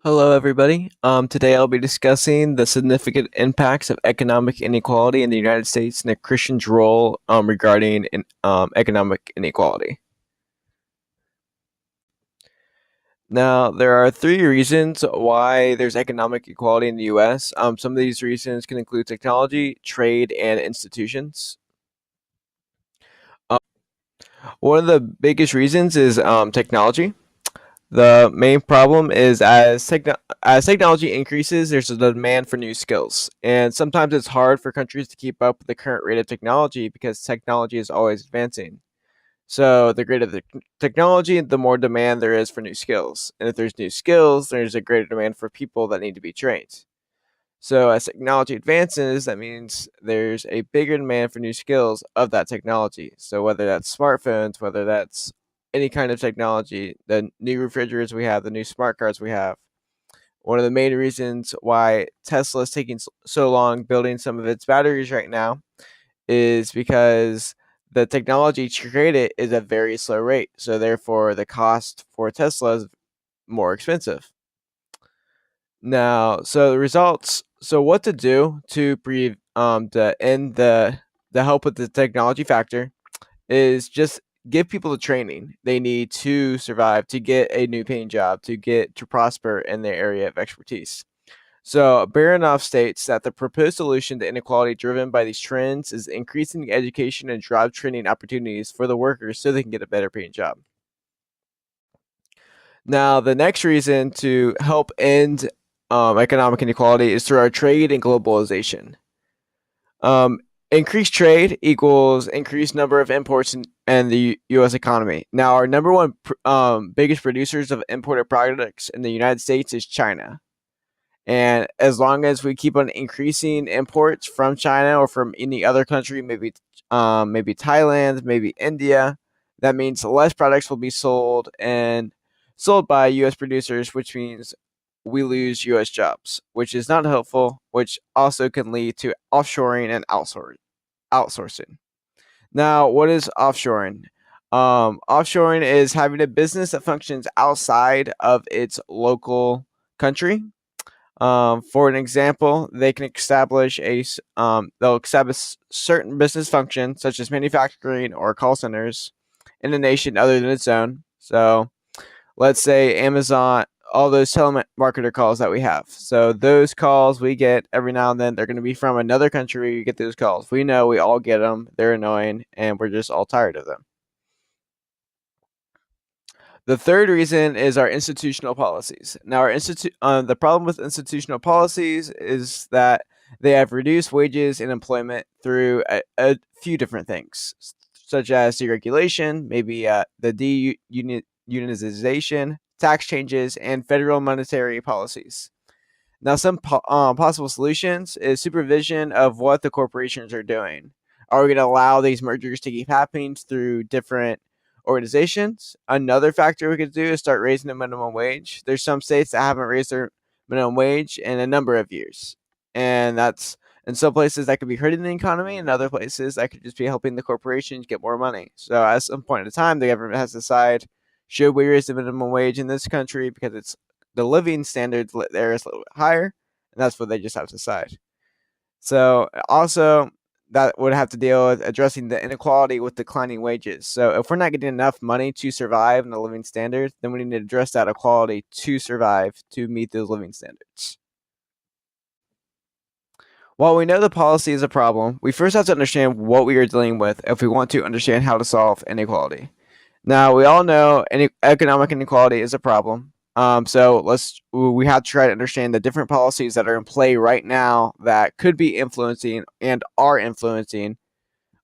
Hello, everybody. Today I'll be discussing the significant impacts of economic inequality in the United States and a Christian's role regarding economic inequality. Now, there are three reasons why there's economic equality in the U.S. Some of these reasons can include technology, trade, and institutions. Um, One of the biggest reasons is technology. The main problem is as technology increases, there's a demand for new skills, and sometimes it's hard for countries to keep up with the current rate of technology because technology is always advancing. So the greater the technology, the more demand there is for new skills, and if there's new skills, there's a greater demand for people that need to be trained. So as technology advances, that means there's a bigger demand for new skills of that technology. So whether that's smartphones, whether that's any kind of technology, the new refrigerators we have, the new smart cars we have. One of the main reasons why Tesla is taking so long building some of its batteries right now is because the technology to create it is at a very slow rate. So therefore, the cost for Tesla is more expensive. Now, so the results. So what to do to end the help with the technology factor is just give people the training they need to survive, to get a new paying job, to get to prosper in their area of expertise. So Baronoff states that the proposed solution to inequality driven by these trends is increasing the education and job training opportunities for the workers so they can get a better paying job. Now, the next reason to help end economic inequality is through our trade and globalization. Um, Increased trade equals increased number of imports in the U.S. economy. Now, our number one biggest producers of imported products in the United States is China. And as long as we keep on increasing imports from China or from any other country, maybe Thailand, maybe India, that means less products will be sold by U.S. producers, which means we lose U.S. jobs, which is not helpful, which also can lead to offshoring and outsourcing. Now, what is offshoring? Offshoring is having a business that functions outside of its local country. For an example, they can they'll establish certain business functions such as manufacturing or call centers in a nation other than its own. So let's say Amazon, all those telemarketer calls that we have. So those calls we get every now and then, they're going to be from another country. You get those calls. We know we all get them. They're annoying, and we're just all tired of them. The third reason is our institutional policies. Now, the problem with institutional policies is that they have reduced wages and employment through a few different things, such as deregulation, maybe the deunionization, tax changes, and federal monetary policies. Now, some possible solutions is supervision of what the corporations are doing. Are we going to allow these mergers to keep happening through different organizations? Another factor we could do is start raising the minimum wage. There's some states that haven't raised their minimum wage in a number of years, and that's in some places that could be hurting the economy, and other places that could just be helping the corporations get more money. So, at some point in time, the government has to decide: should we raise the minimum wage in this country because it's the living standards there is a little bit higher, and that's what they just have to decide. So also that would have to deal with addressing the inequality with declining wages. So if we're not getting enough money to survive in the living standards, then we need to address that equality to survive to meet those living standards. While we know the policy is a problem, we first have to understand what we are dealing with if we want to understand how to solve inequality. Now, we all know economic inequality is a problem. We have to try to understand the different policies that are in play right now that could be influencing and are influencing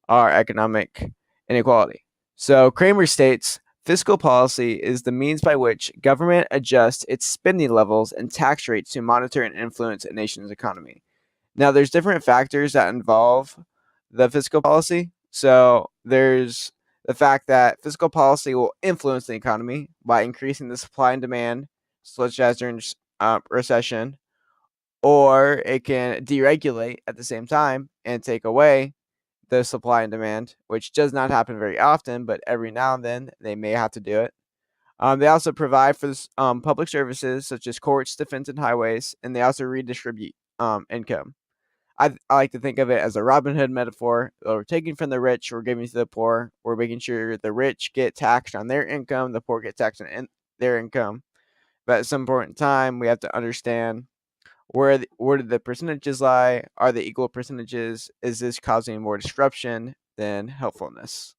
our economic inequality. So Kramer states fiscal policy is the means by which government adjusts its spending levels and tax rates to monitor and influence a nation's economy. Now, there's different factors that involve the fiscal policy. So there's the fact that fiscal policy will influence the economy by increasing the supply and demand, such as during recession, or it can deregulate at the same time and take away the supply and demand, which does not happen very often, but every now and then they may have to do it. They also provide for public services such as courts, defense, and highways, and they also redistribute income. I like to think of it as a Robin Hood metaphor. We're taking from the rich, we're giving to the poor. We're making sure the rich get taxed on their income, the poor get taxed on their income. But at some point in time, we have to understand where do the percentages lie? Are they equal percentages? Is this causing more disruption than helpfulness?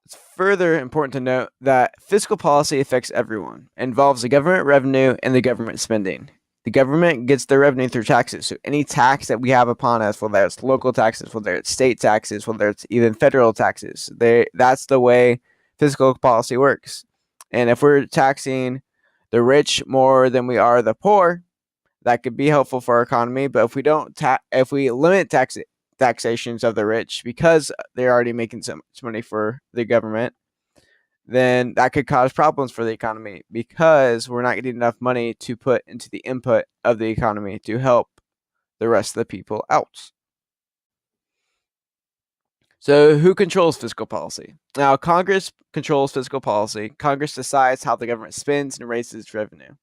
It's further important to note that fiscal policy affects everyone, it involves the government revenue and the government spending. The government gets their revenue through taxes. So any tax that we have upon us, whether it's local taxes, whether it's state taxes, whether it's even federal taxes, that's the way fiscal policy works. And if we're taxing the rich more than we are the poor, that could be helpful for our economy. But if we don't, if we limit taxations of the rich because they're already making so much money for the government, then that could cause problems for the economy because we're not getting enough money to put into the input of the economy to help the rest of the people out. So, who controls fiscal policy? Now, Congress controls fiscal policy. Congress decides how the government spends and raises its revenue,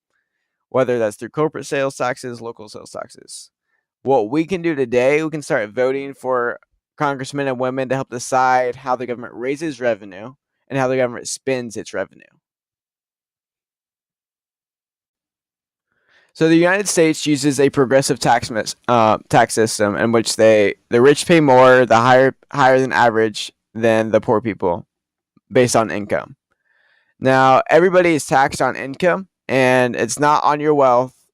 whether that's through corporate sales taxes, local sales taxes. What we can do today, we can start voting for congressmen and women to help decide how the government raises revenue and how the government spends its revenue. So the United States uses a progressive tax system in which the rich pay more, the higher than average than the poor people, based on income. Now everybody is taxed on income, and it's not on your wealth.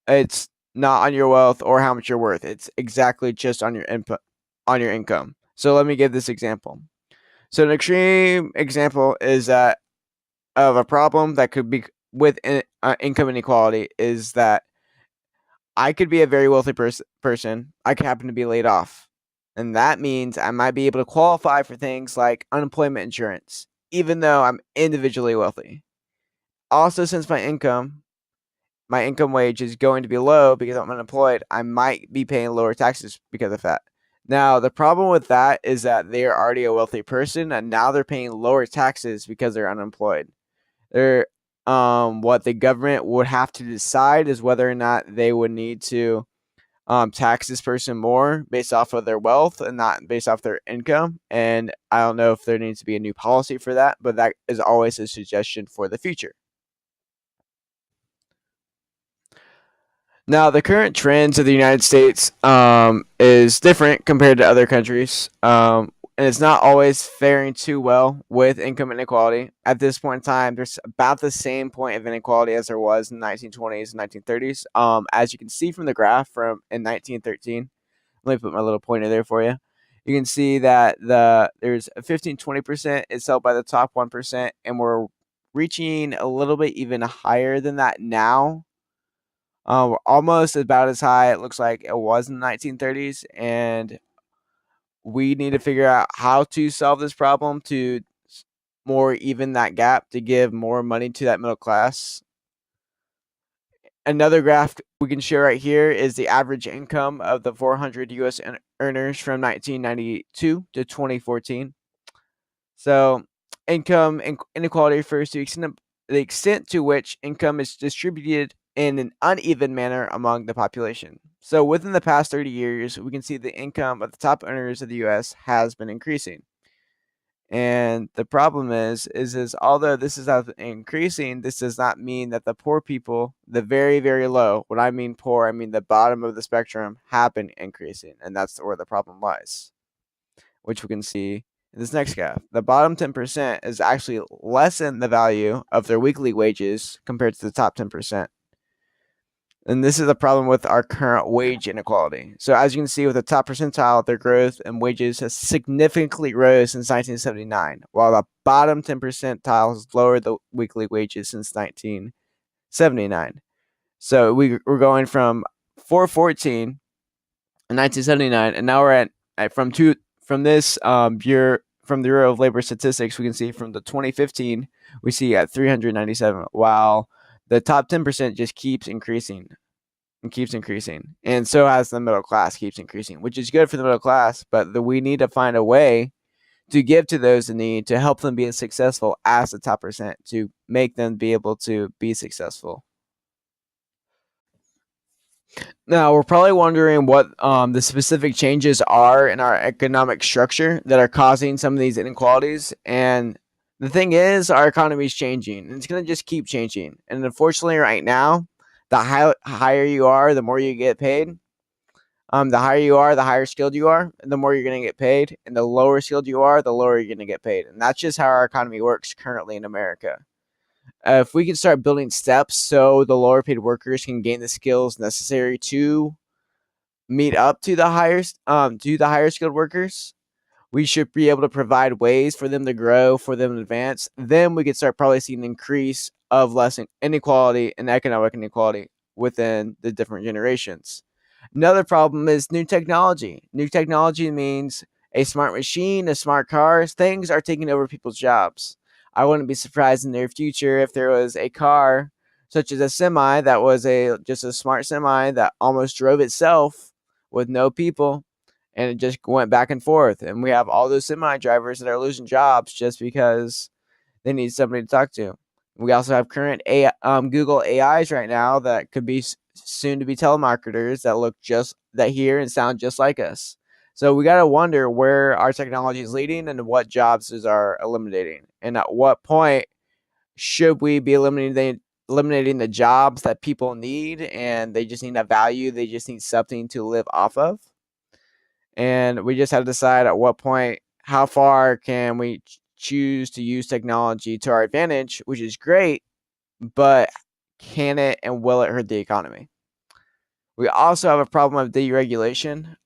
It's not on your wealth or how much you're worth. It's exactly just on your input, on your income. So let me give this example. So an extreme example is that of a problem that could be with income inequality is that I could be a very wealthy person. I could happen to be laid off. And that means I might be able to qualify for things like unemployment insurance, even though I'm individually wealthy. Also, since my income wage is going to be low because I'm unemployed, I might be paying lower taxes because of that. Now, the problem with that is that they are already a wealthy person and now they're paying lower taxes because they're unemployed. They're what the government would have to decide is whether or not they would need to tax this person more based off of their wealth and not based off their income. And I don't know if there needs to be a new policy for that, but that is always a suggestion for the future. Now, the current trends of the United States is different compared to other countries, and it's not always faring too well with income inequality. At this point in time, there's about the same point of inequality as there was in the 1920s and 1930s. As you can see from the graph from in 1913, let me put my little pointer there for you. You can see that there's 15-20% is held by the top 1%, and we're reaching a little bit even higher than that now, almost about as high it looks like it was in the 1930s, and we need to figure out how to solve this problem to more even that gap to give more money to that middle class. Another graph we can show right here is the average income of the 400 U.S. earners from 1992 to 2014. So, income inequality refers to the extent to which income is distributed in an uneven manner among the population. So, within the past 30 years, we can see the income of the top earners of the U.S. has been increasing. And the problem is although this is increasing, this does not mean that the poor people, the very, very low, when I mean poor, I mean the bottom of the spectrum, have been increasing. And that's where the problem lies, which we can see in this next graph. The bottom 10% is actually lessen the value of their weekly wages compared to the top 10%. And this is a problem with our current wage inequality. So as you can see with the top percentile, their growth in wages has significantly rose since 1979, while the bottom 10 percentile has lowered the weekly wages since 1979. So we're going from 414 in 1979, and now we're at from this Bureau from the Bureau of Labor Statistics, we can see from the 2015 we see at 397, while the top 10% just keeps increasing and keeps increasing, and so has the middle class keeps increasing, which is good for the middle class. But we need to find a way to give to those in need to help them be as successful as the top percent to make them be able to be successful. Now, we're probably wondering what the specific changes are in our economic structure that are causing some of these inequalities. And the thing is, our economy is changing, and it's going to just keep changing. And unfortunately, right now, the higher you are, the more you get paid. The higher you are, the higher skilled you are, the more you're going to get paid. And the lower skilled you are, the lower you're going to get paid. And that's just how our economy works currently in America. If we can start building steps so the lower paid workers can gain the skills necessary to meet up to the higher skilled workers, we should be able to provide ways for them to grow, for them to advance. Then we could start probably seeing an increase of less inequality and economic inequality within the different generations. Another problem is new technology. New technology means a smart machine, a smart car. Things are taking over people's jobs. I wouldn't be surprised in the near future if there was a car such as a semi that was a just a smart semi that almost drove itself with no people, and it just went back and forth. And we have all those semi drivers that are losing jobs just because they need somebody to talk to. We also have current Google AIs right now that could be soon to be telemarketers that look just that hear and sound just like us. So we got to wonder where our technology is leading and what jobs is are eliminating, and at what point should we be eliminating the jobs that people need and they just need a value, they just need something to live off of. And we just have to decide at what point, how far can we choose to use technology to our advantage, which is great, but can it and will it hurt the economy? We also have a problem of deregulation.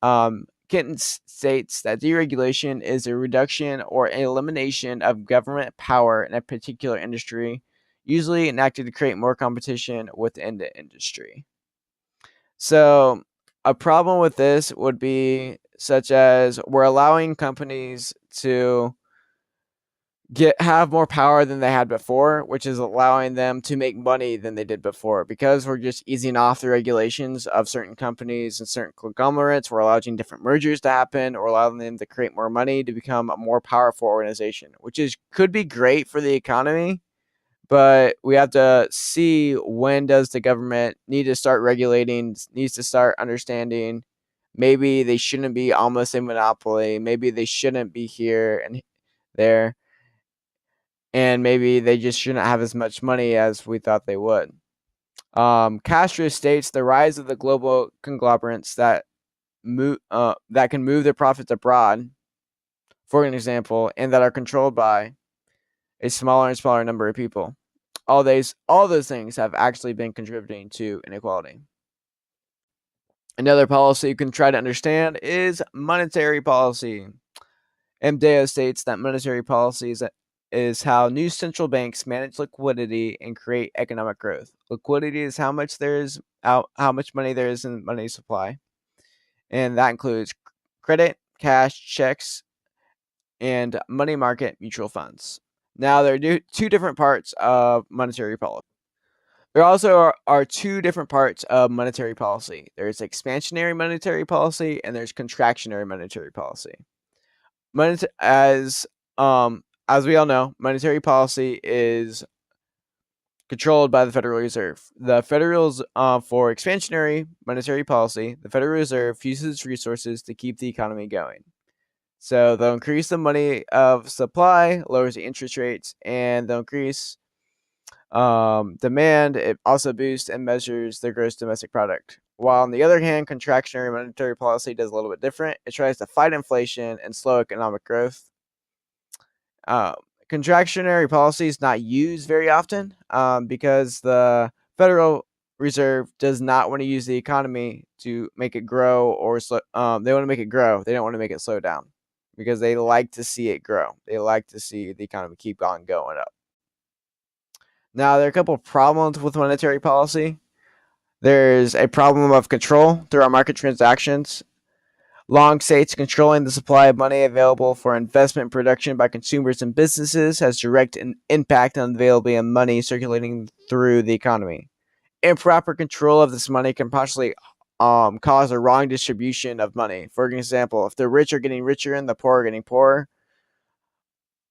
Kitten states that deregulation is a reduction or an elimination of government power in a particular industry, usually enacted to create more competition within the industry. So, a problem with this would be such as we're allowing companies to have more power than they had before, which is allowing them to make money than they did before. Because we're just easing off the regulations of certain companies and certain conglomerates, we're allowing different mergers to happen, or allowing them to create more money to become a more powerful organization, which is could be great for the economy. But we have to see, when does the government need to start regulating, needs to start understanding maybe they shouldn't be almost a monopoly, maybe they shouldn't be here and there, and maybe they just shouldn't have as much money as we thought they would. Castro states the rise of the global conglomerates that can move their profits abroad, for an example, and that are controlled by a smaller and smaller number of people. All those things have actually been contributing to inequality. Another policy you can try to understand is monetary policy. MDEO states that monetary policy is how new central banks manage liquidity and create economic growth. Liquidity is how much how much money there is in money supply, and that includes credit, cash, checks, and money market mutual funds. Now, there are two different parts of monetary policy. There also are two different parts of monetary policy. There's expansionary monetary policy and there's contractionary monetary policy. As as we all know, monetary policy is controlled by the Federal Reserve. The Federal's for expansionary monetary policy, the Federal Reserve uses its resources to keep the economy going. So they'll increase the money of supply, lowers the interest rates, and they'll increase demand. It also boosts and measures the gross domestic product. While on the other hand, contractionary monetary policy does a little bit different. It tries to fight inflation and slow economic growth. Uh, Contractionary policy is not used very often because the Federal Reserve does not want to use the economy to make it grow or slow. They want to make it grow. They don't want to make it slow down because they like to see it grow. They like to see the economy keep on going up. Now, there are a couple of problems with monetary policy. There's a problem of control through our market transactions. Long states controlling the supply of money available for investment and production by consumers and businesses has direct impact on the availability of money circulating through the economy. Improper control of this money can possibly cause a wrong distribution of money. For example, if the rich are getting richer and the poor are getting poorer,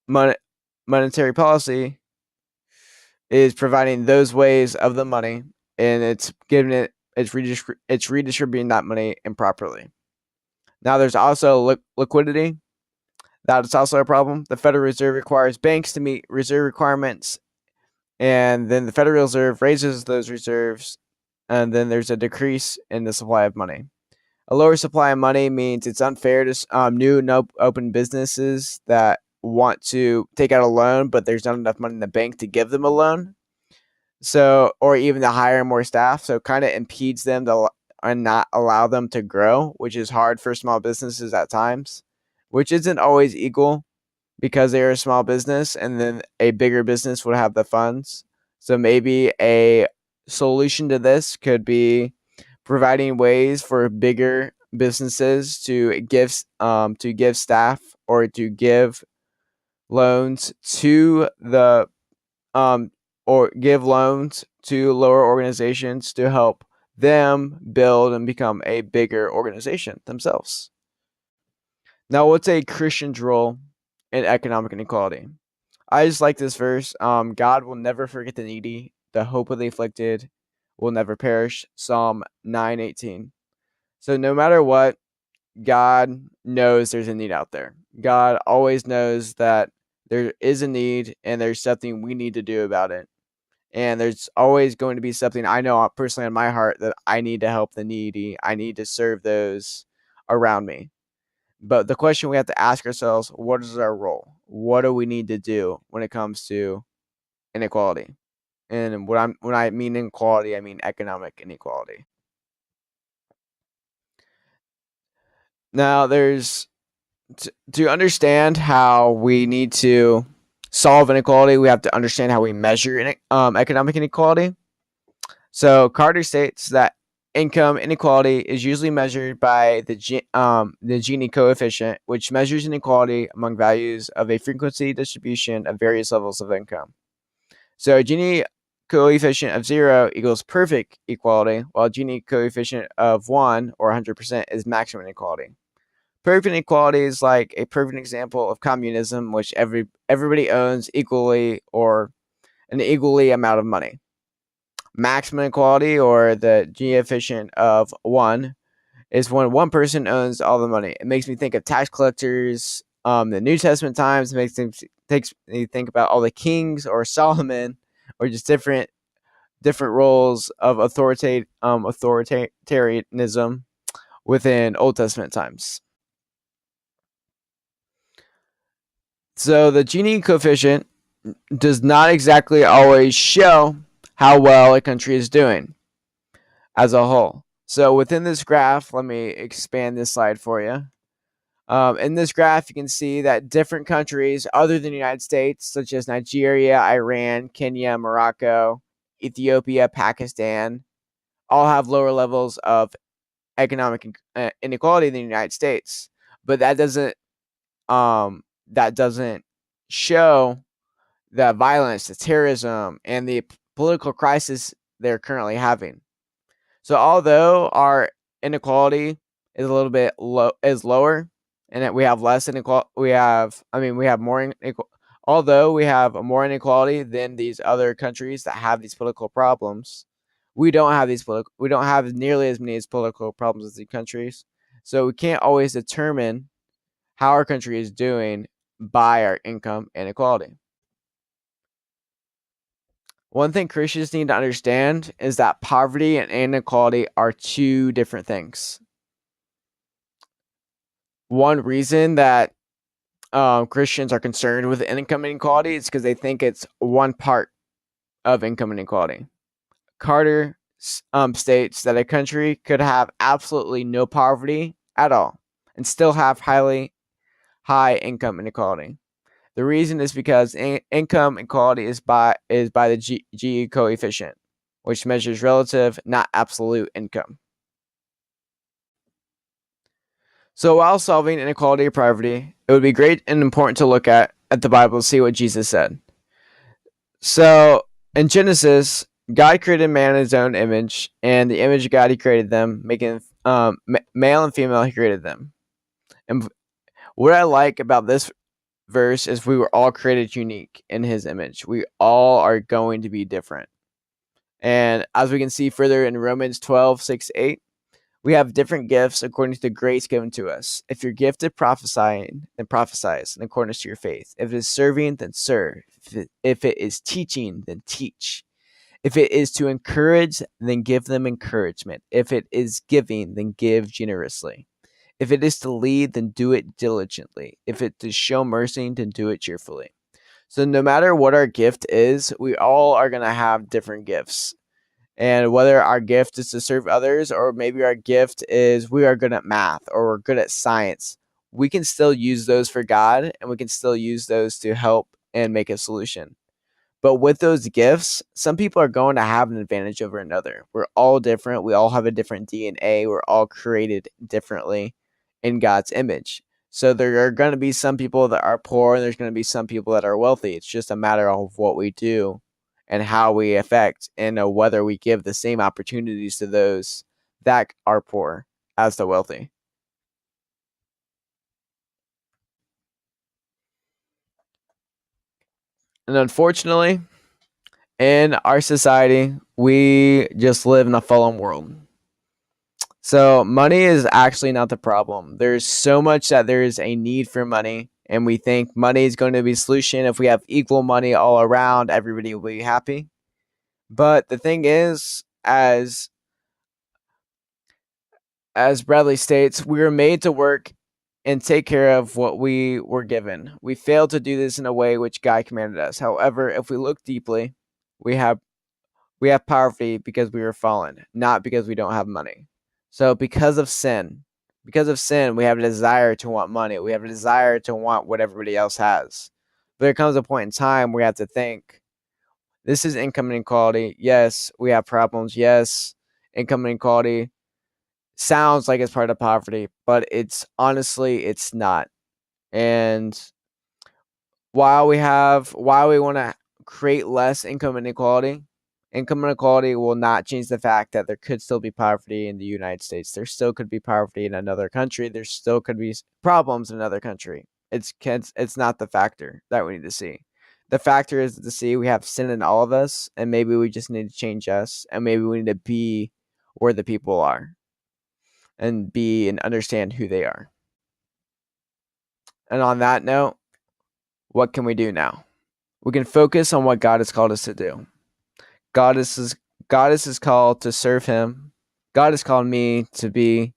mon- monetary policy is providing those ways of the money, and it's giving it it's redistributing that money improperly. Now, there's also liquidity. That's also a problem. The Federal Reserve requires banks to meet reserve requirements, and then the Federal Reserve raises those reserves, and then there's a decrease in the supply of money. A lower supply of money means it's unfair to new and open businesses that want to take out a loan, but there's not enough money in the bank to give them a loan. So, or even to hire more staff. So, it kind of impedes them to and not allow them to grow, which is hard for small businesses at times, which isn't always equal because they're a small business and then a bigger business would have the funds. So, maybe a solution to this could be providing ways for bigger businesses to give staff or to give loans to the um, or give loans to lower organizations to help them build and become a bigger organization themselves. Now, what's a Christian's role in economic inequality? I just like this verse. God will never forget the needy. The hope of the afflicted will never perish. Psalm 9:18. So no matter what, God knows there's a need out there. God always knows that there is a need and there's something we need to do about it. And there's always going to be something I know personally in my heart that I need to help the needy. I need to serve those around me. But the question we have to ask ourselves, what is our role? What do we need to do when it comes to inequality? And when I mean inequality, I mean economic inequality. Now, there's to understand how we need to solve inequality, we have to understand how we measure economic inequality. So Carter states that income inequality is usually measured by the Gini coefficient, which measures inequality among values of a frequency distribution of various levels of income. So Gini coefficient of 0 equals perfect equality, while Gini coefficient of 1 or 100% is maximum inequality. Perfect inequality is like a perfect example of communism, which everybody owns equally or an equally amount of money. Maximum inequality, or the Gini coefficient of 1, is when one person owns all the money. It makes me think of tax collectors. The New Testament times makes me think about all the kings or Solomon, or just different roles of authoritarianism within Old Testament times. So the Gini coefficient does not exactly always show how well a country is doing as a whole. So within this graph, let me expand this slide for you. In this graph, you can see that different countries other than the United States, such as Nigeria, Iran, Kenya, Morocco, Ethiopia, Pakistan, all have lower levels of economic inequality than the United States. But that doesn't show the violence, the terrorism, and the political crisis they're currently having. So although our inequality is a little bit lower, and that we have less inequality, we have more inequality. Although we have more inequality than these other countries that have these political problems, we don't have nearly as many political problems as these countries. So we can't always determine how our country is doing by our income inequality. One thing Christians need to understand is that poverty and inequality are two different things. One reason that Christians are concerned with income inequality is because they think it's one part of income inequality. Carter states that a country could have absolutely no poverty at all and still have high income inequality. The reason is because income inequality is by the Gini coefficient, which measures relative, not absolute income. So while solving inequality or poverty, it would be great and important to look at the Bible to see what Jesus said. So in Genesis, God created man in his own image, and the image of God he created them, making male and female he created them. And what I like about this verse is we were all created unique in his image. We all are going to be different. And as we can see further in Romans 12:6-8, we have different gifts according to the grace given to us. If you're gifted prophesying, then prophesize in accordance to your faith. If it is serving, then serve. If it is teaching, then teach. If it is to encourage, then give them encouragement. If it is giving, then give generously. If it is to lead, then do it diligently. If it is to show mercy, then do it cheerfully. So no matter what our gift is, we all are going to have different gifts. And whether our gift is to serve others, or maybe our gift is we are good at math or we're good at science, we can still use those for God, and we can still use those to help and make a solution. But with those gifts, some people are going to have an advantage over another. We're all different. We all have a different DNA. We're all created differently in God's image. So there are going to be some people that are poor, and there's going to be some people that are wealthy. It's just a matter of what we do and how we affect, and whether we give the same opportunities to those that are poor as the wealthy. And unfortunately, in our society, we just live in a fallen world. So money is actually not the problem. There's so much that there is a need for money, and we think money is going to be a solution. If we have equal money all around, everybody will be happy. But the thing is, as Bradley states, we were made to work and take care of what we were given. We failed to do this in a way which God commanded us. However, if we look deeply, we have we have poverty because we were fallen, not because we don't have money. So because of sin, we have a desire to want money. We have a desire to want what everybody else has. But there comes a point in time where we have to think, this is income inequality. Yes, we have problems. Yes, income inequality sounds like it's part of poverty, but it's not. And while we want to create less income inequality will not change the fact that there could still be poverty in the United States. There still could be poverty in another country. There still could be problems in another country. It's not the factor that we need to see. The factor is to see we have sin in all of us, and maybe we just need to change us, and maybe we need to be where the people are, and be and understand who they are. And on that note, what can we do now? We can focus on what God has called us to do. God is his call to serve him. God has called me to be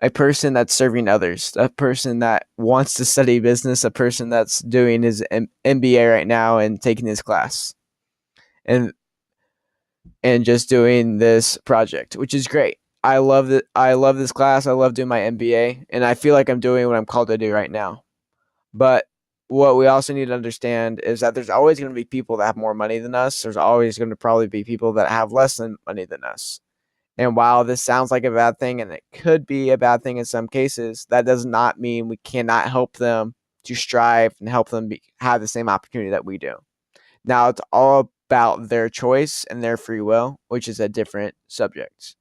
a person that's serving others, a person that wants to study business, a person that's doing his MBA right now and taking his class, and just doing this project, which is great. I love it. I love this class. I love doing my MBA, and I feel like I'm doing what I'm called to do right now. But what we also need to understand is that there's always going to be people that have more money than us. There's always going to probably be people that have less than money than us. And while this sounds like a bad thing, and it could be a bad thing in some cases, that does not mean we cannot help them to strive and help them have the same opportunity that we do. Now, it's all about their choice and their free will, which is a different subject.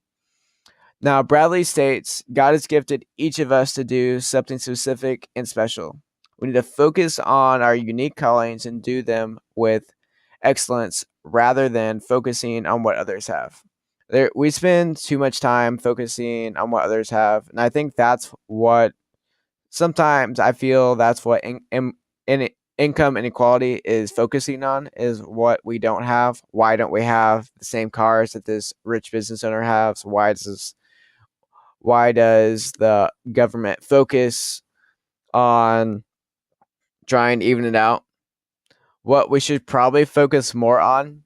Now, Bradley states, God has gifted each of us to do something specific and special. We need to focus on our unique callings and do them with excellence rather than focusing on what others have. We spend too much time focusing on what others have, and I think that's what sometimes I feel that's what income inequality is focusing on, is what we don't have. Why don't we have the same cars that this rich business owner has? Why does the government focus on trying to even it out? What we should probably focus more on,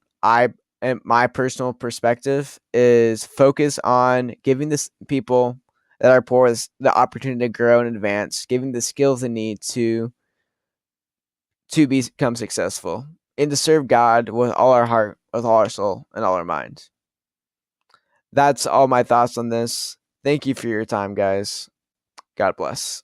in my personal perspective, is focus on giving this people that are poor the opportunity to grow and advance, giving the skills they need to become successful and to serve God with all our heart, with all our soul, and all our mind. That's all my thoughts on this. Thank you for your time, guys. God bless.